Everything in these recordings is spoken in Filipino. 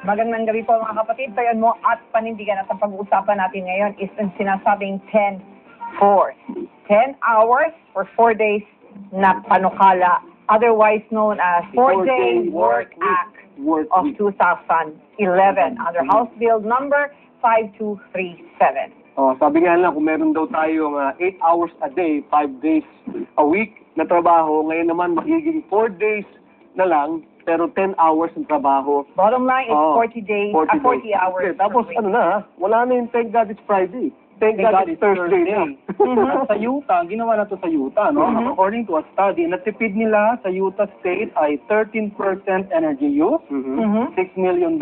Magandang gabi po mga kapatid. Tayon mo at panindigan at ang pag-uusapan natin ngayon is ang sinasabing 10-4. 10 hours for 4 days na panukala, otherwise known as 4-Day Work Act of 2011 under House Bill number 5237. Oh, sabi nga lang, kung meron daw tayong 8 hours a day, 5 days a week na trabaho, ngayon naman magiging 4 days na lang, pero 10 hours ng trabaho. Bottom line is 40 days, 40 hours. Okay, tapos per week. ano na, wala na yung Thank God It's Friday. Thank God It's Thursday na. Sa Utah, ginawa na to sa Utah, no? According to a study, natipid nila sa Utah State ay 13% energy use, $6 million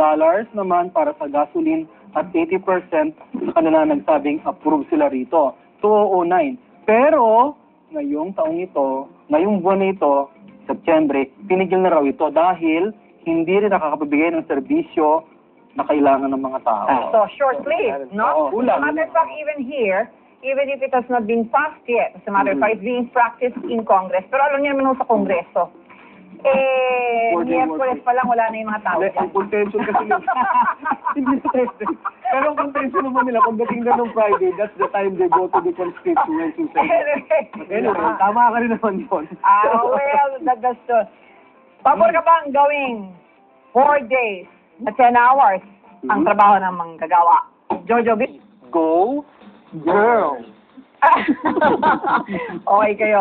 naman para sa gasoline, at 80% kanila nagsabing approve sila rito. 2009. Pero, ngayong taong ito, ngayong buwan na ito, Setyembre, pinigil na raw ito dahil hindi rin nakakapabigay ng serbisyo na kailangan ng mga tao. So, short-lived, no? Oo, As a matter of fact, even here, even if it has not been passed yet, as a matter of fact, it's being practiced in Congress. Pero alam niyo naman sa Kongreso, Miyerkules pa lang, wala na yung mga tao Ang dyan. contention kasi yun. Hindi sa Thursday. Pero ang contention naman nila, pag dating na ng Friday, that's the time they go to the constituents and say, anyway, tama ka rin naman yun. Well, that's the... Pabor ka bang gawing 4 days na 10 hours ang trabaho ng manggagawa? Jojo B? Go, girl. Okay kayo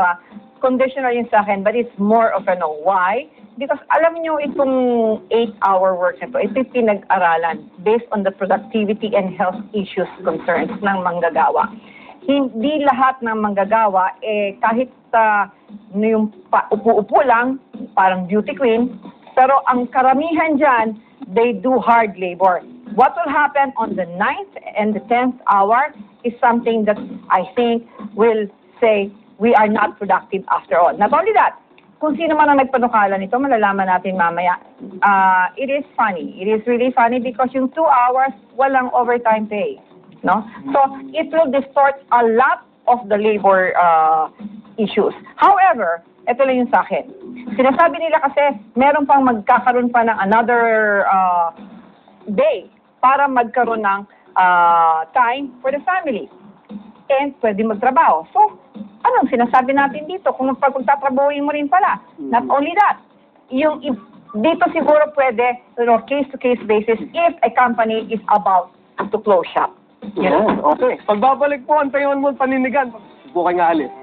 Conditional yun sa akin, but it's more of a no. Why? Because alam nyo itong 8-hour work na ito pinag-aralan based on the productivity and health issues concerns ng manggagawa. Hindi lahat ng manggagawa, kahit yung upo-upo lang, parang beauty queen, pero ang karamihan dyan, they do hard labor. What will happen on the 9th and the 10th hour is something that I think will say we are not productive after all. Not only that, kung sino man ang nagpanukala nito, malalaman natin mamaya. It is funny. It is really funny because yung 2 hours, walang overtime pay. No? So, it will distort a lot of the labor issues. However, ito lang yung sa akin. Sinasabi nila kasi, meron pang magkakaroon pa ng another day para magkaroon ng time for the family. And pwede magtrabaho. So, anong sinasabi natin dito? Kung pagtatrabahuin mo rin pala. Not only that, dito siguro pwede, case-to-case basis if a company is about to close shop. Okay. Pagbabalik po, antayon mo panindigan. Bukan nga alis.